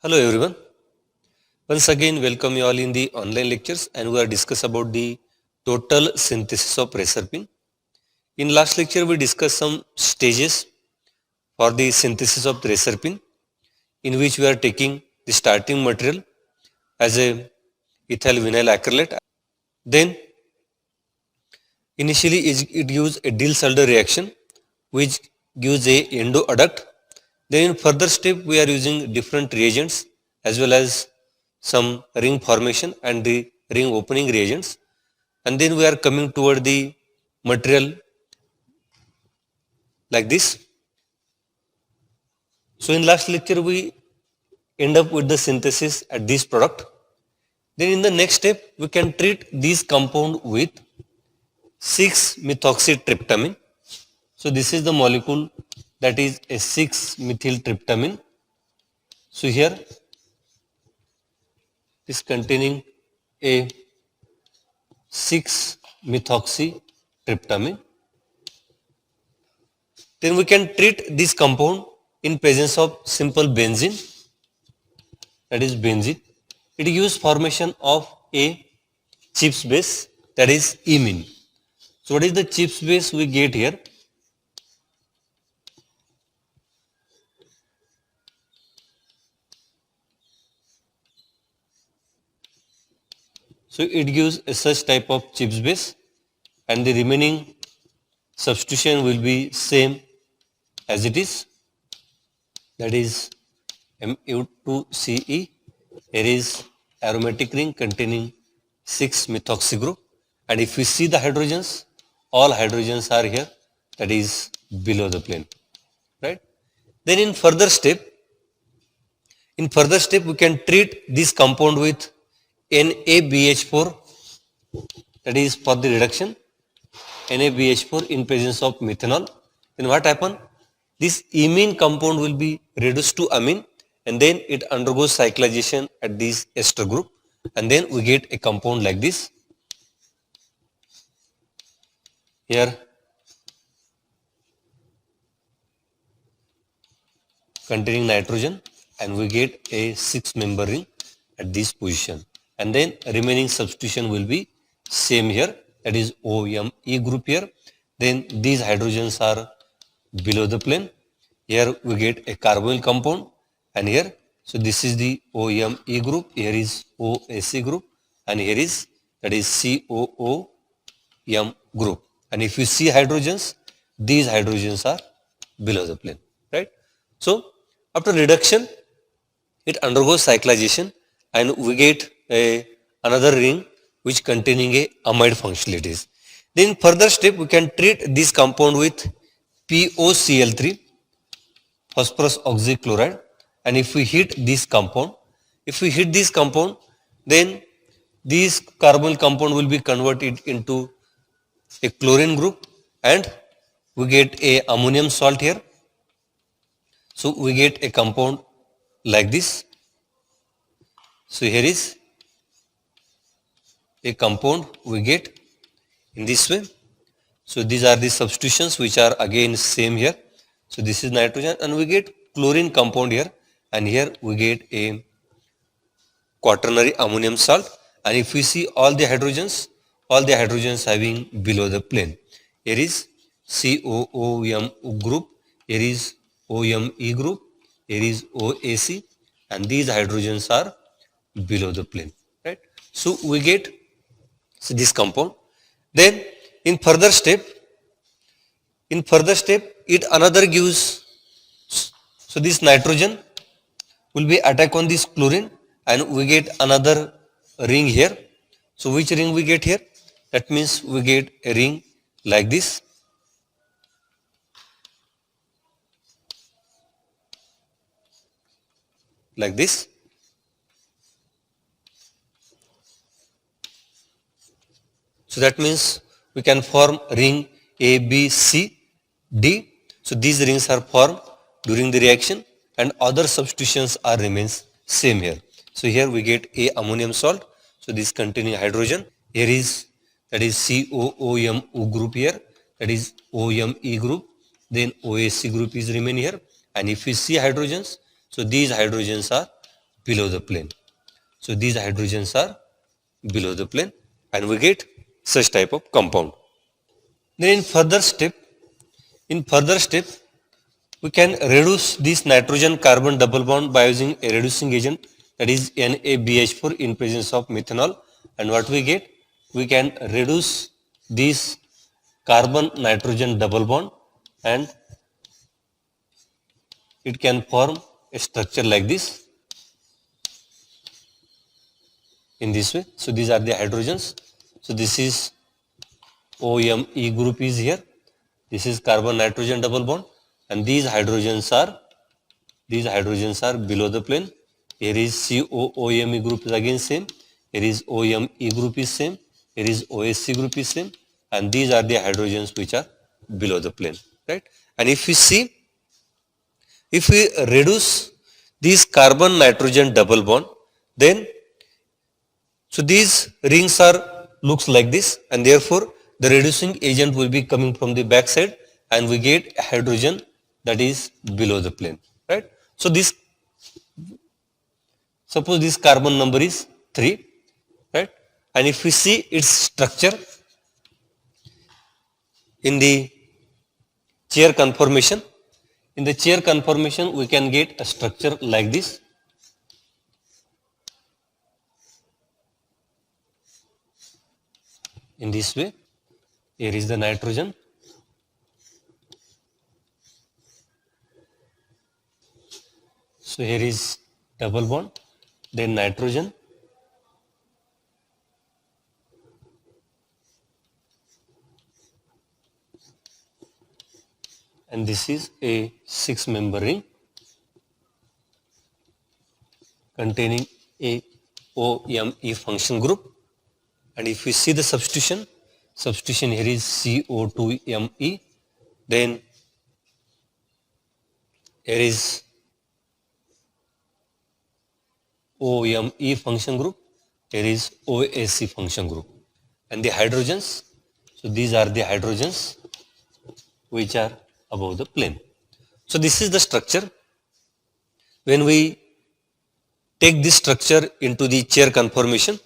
Hello everyone. Once again welcome you all in the online lectures and we are discuss about the total synthesis of reserpine. In last lecture we discussed some stages for the synthesis of the reserpine in which we are taking the starting material as a ethyl vinyl acrylate. Then initially it gives a Diels-Alder reaction which gives a endoadduct. Then in further step we are using different reagents as well as some ring formation and the ring opening reagents, and then we are coming toward the material like this. So in last lecture we end up with the synthesis at this product. Then in the next step we can treat this compound with 6-methoxytryptamine. So this is the molecule that is a 6-methyltryptamine. So here is containing a 6-methoxytryptamine. Then we can treat this compound in presence of simple benzene, that is benzene. It gives formation of a Chips base, that is imine. So what is the Chips base we get here? So it gives a such type of Chips base and the remaining substitution will be same as it is, that is Mu2Ce. Here is aromatic ring containing 6-methoxy group, and if we see the hydrogens, all hydrogens are here, that is below the plane, right? Then in further step we can treat this compound with NaBH4, that is for the reduction, NaBH4 in presence of methanol. Then what happen? This imine compound will be reduced to amine and then it undergoes cyclization at this ester group and then we get a compound like this. Here containing nitrogen and we get a 6-member ring at this position, and then remaining substitution will be same here, that is OMe group here. Then these hydrogens are below the plane. Here we get a carbonyl compound and here, so this is the OMe group, here is OAC group and here is, that is COOM group, and if you see hydrogens, these hydrogens are below the plane, right? So after reduction it undergoes cyclization and we get another ring which containing a amide functionalities. Then further step we can treat this compound with POCl3, phosphorus oxychloride, and if we hit this compound, then this carbonyl compound will be converted into a chlorine group and we get a ammonium salt here. So we get a compound like this. So here is a compound we get in this way. So these are the substitutions which are again same here. So this is nitrogen and we get chlorine compound here, and here we get a quaternary ammonium salt, and if we see all the hydrogens having below the plane. Here is COOM group, here is OMe group, here is OAC, and these hydrogens are below the plane, right? So we get this compound. Then in further step it another gives, so this nitrogen will be attack on this chlorine and we get another ring here. So which ring we get here? That means we get a ring like this. Like this. So that means we can form ring A, B, C, D. So these rings are formed during the reaction and other substitutions are remains same here. So here we get a ammonium salt. So this containing hydrogen. Here is, that is COOM group here, that is OMe group. Then OAC group is remain here. And if we see hydrogens, so these hydrogens are below the plane. So these hydrogens are below the plane and we get such type of compound. Then in further step, we can reduce this nitrogen carbon double bond by using a reducing agent, that is NaBH4 in presence of methanol. And what we get? We can reduce this carbon nitrogen double bond and it can form a structure like this, in this way. So these are the hydrogens. So this is OMe group is here. This is carbon nitrogen double bond and these hydrogens are below the plane. Here is COOMe group is again same. Here is OMe group is same. Here is OSC group is same. And these are the hydrogens which are below the plane, right? And if we see, if we reduce this carbon nitrogen double bond, then so these rings are looks like this, and therefore the reducing agent will be coming from the back side and we get hydrogen that is below the plane, right? So this, suppose this carbon number is 3, right? And if we see its structure in the chair conformation, we can get a structure like this. In this way, here is the nitrogen. So here is double bond, then nitrogen, and this is a 6-member ring containing a OMe function group. And if we see the substitution here is CO2Me, then here is OMe function group, here is OSC function group. And the hydrogens, so these are the hydrogens which are above the plane. So this is the structure. When we take this structure into the chair conformation,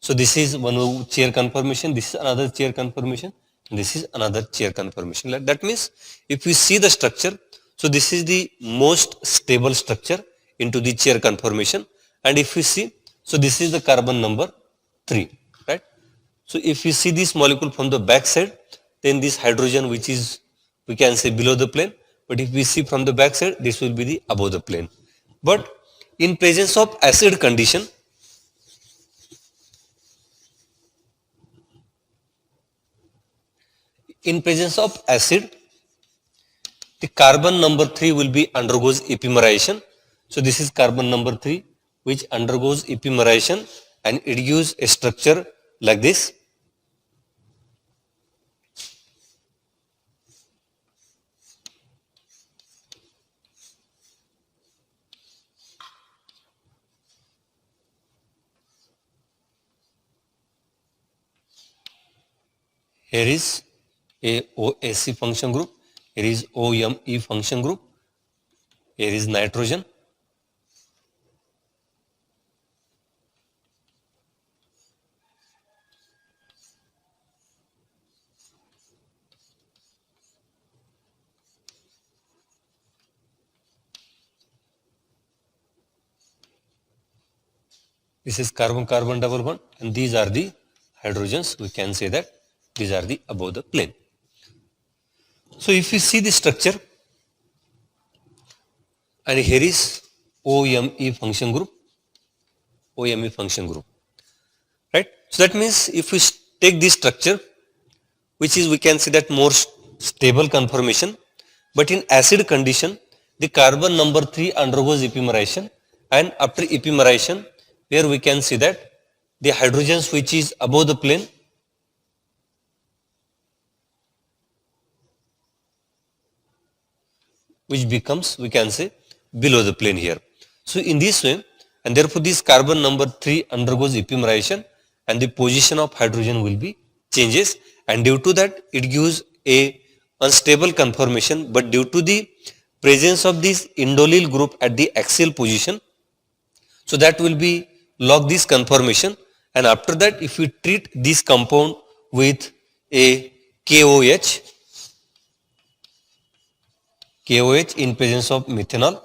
so this is one chair conformation, this is another chair conformation, and this is another chair conformation. That means if we see the structure, so this is the most stable structure into the chair conformation. And if we see, so this is the carbon number 3, right? So if we see this molecule from the back side, then this hydrogen which is, we can say, below the plane, but if we see from the back side, this will be the above the plane. But in presence of acid condition, the carbon number 3 will be undergoes epimerization. So this is carbon number 3 which undergoes epimerization and it gives a structure like this. Here is a OSC function group, here is OMe function group, here is nitrogen, this is carbon-carbon double bond, and these are the hydrogens. We can say that these are the above the plane. So if you see the structure, and here is OMe function group, right? So that means if we take this structure, which is, we can say that more stable conformation, but in acid condition, the carbon number 3 undergoes epimerization, and after epimerization, here we can see that the hydrogens which is above the plane, which becomes, we can say, below the plane here. So in this way, and therefore this carbon number 3 undergoes epimerization and the position of hydrogen will be changes, and due to that it gives a unstable conformation, but due to the presence of this indolil group at the axial position, So that will be log this conformation, and after that if we treat this compound with a KOH in presence of methanol,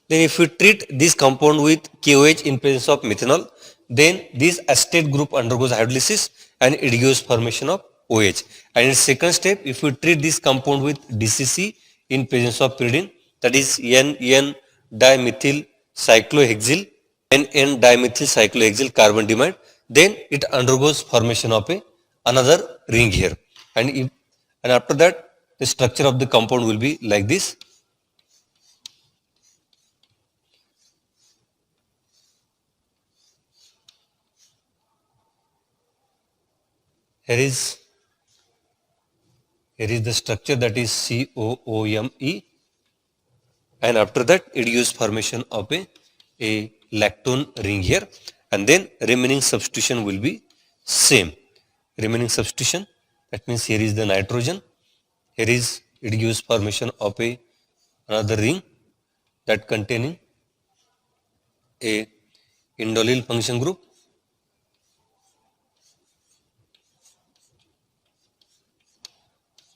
then if we treat this compound with KOH in presence of methanol, then this acetate group undergoes hydrolysis and it gives formation of OH. And in second step, if we treat this compound with DCC in presence of pyridine, that is N-dimethyl cyclohexyl, N-dimethyl cyclohexyl carbon diamide, then it undergoes formation of another ring here. And after that, the structure of the compound will be like this. Here is the structure, that is COOMe, and after that it gives formation of a lactone ring here, and then remaining substitution will be same. Remaining substitution, that means here is the nitrogen, here is it gives formation of another ring that containing a indole function group.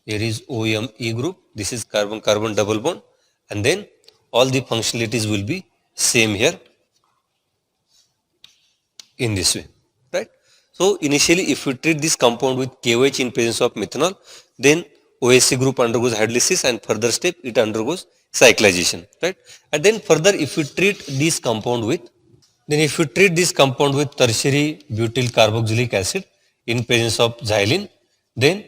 Here is OMe group, this is carbon-carbon double bond, and then all the functionalities will be same here in this way, right? So initially if we treat this compound with KOH in presence of methanol, then OSC group undergoes hydrolysis, and further step it undergoes cyclization, right? And then further if we treat this compound with tertiary butyl carboxylic acid in presence of xylene, then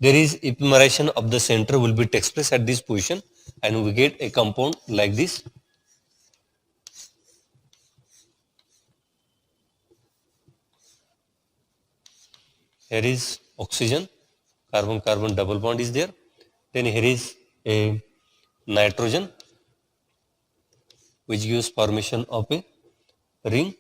there is epimerization of the center will be takes place at this position, and we get a compound like this. Here is oxygen, carbon-carbon double bond is there. Then here is a nitrogen which gives formation of a ring.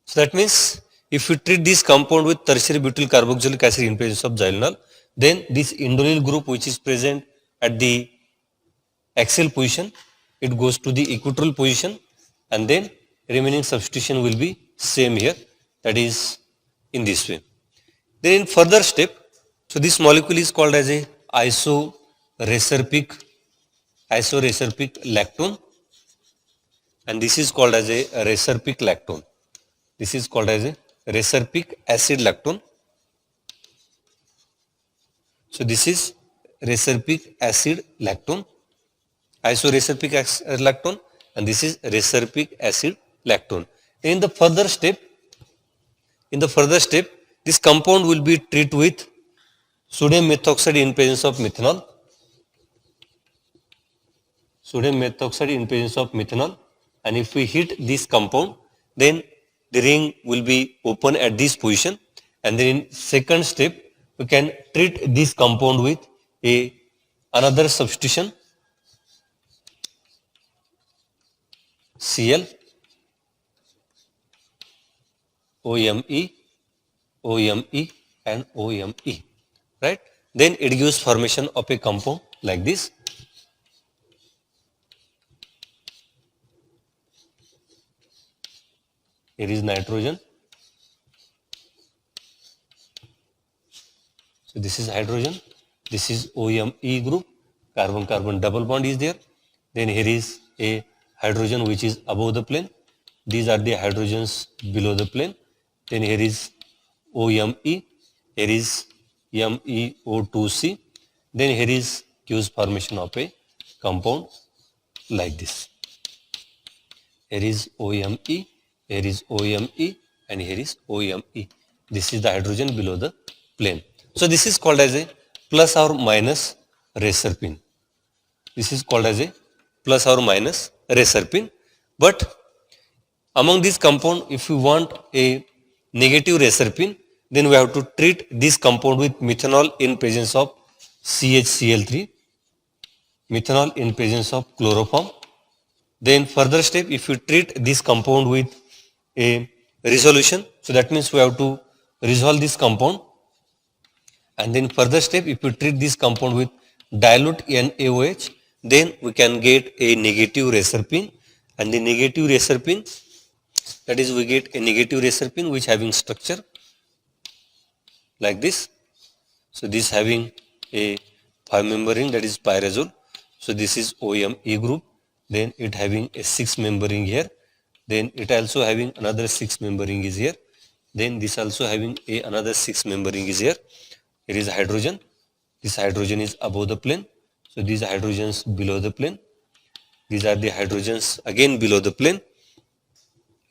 So that means if we treat this compound with tertiary butyl carboxylic acid in presence of xylenol, then this indole group which is present at the axial position, it goes to the equatorial position, and then remaining substitution will be same here, that is in this way. Then in further step, so this molecule is called as a isoreserpic lactone, and this is called as a reserpic lactone. This is called as a reserpic acid lactone. So this is reserpic acid lactone, isoreserpic lactone, and this is reserpic acid lactone. In the further step, this compound will be treated with sodium methoxide in presence of methanol. Sodium methoxide in presence of methanol, and if we heat this compound, then the ring will be open at this position, and then in second step we can treat this compound with another substitution, Cl, OMe, and OMe, right? Then it gives formation of a compound like this. Here is nitrogen. So this is hydrogen. This is OMe group. Carbon-carbon double bond is there. Then here is a hydrogen which is above the plane. These are the hydrogens below the plane. Then here is OMe. Here is MEO2C. Then here is gives formation of a compound like this. Here is OMe. Here is OMe, and here is OMe. This is the hydrogen below the plane. So this is called as a plus or minus reserpine. This is called as a plus or minus reserpine. But among these compound, if we want a negative reserpine, then we have to treat this compound with methanol in presence of CHCl3. methanol in presence of chloroform. Then further step, if you treat this compound with a resolution, so that means we have to resolve this compound. And then further step, if you treat this compound with dilute NaOH, then we can get a negative reserpine. And the negative reserpine, that is we get a negative reserpine which having structure like this. So this having a 5-member ring, that is pyrazole. So this is OMe group. Then it having a 6-member ring here. Then it also having another 6-member ring is here. Then this also having another 6-member ring is here. Here is hydrogen. This hydrogen is above the plane. So these hydrogens below the plane. These are the hydrogens again below the plane.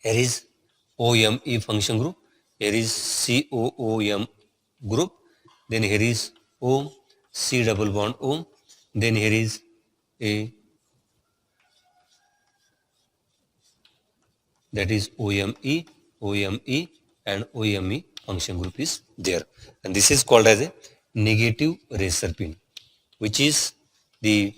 Here is OMe function group. Here is COOM group. Then here is O, C double bond O. Then here is a, that is OMe, and OMe function group is there. And this is called as a negative reserpine, which is the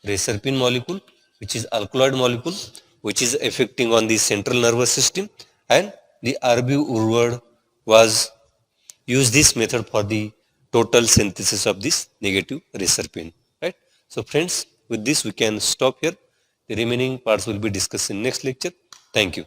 reserpine molecule, which is alkaloid molecule, which is affecting on the central nervous system. And the R.B. Woodward was used this method for the total synthesis of this negative reserpine, right? So friends, with this we can stop here. The remaining parts will be discussed in next lecture. Thank you.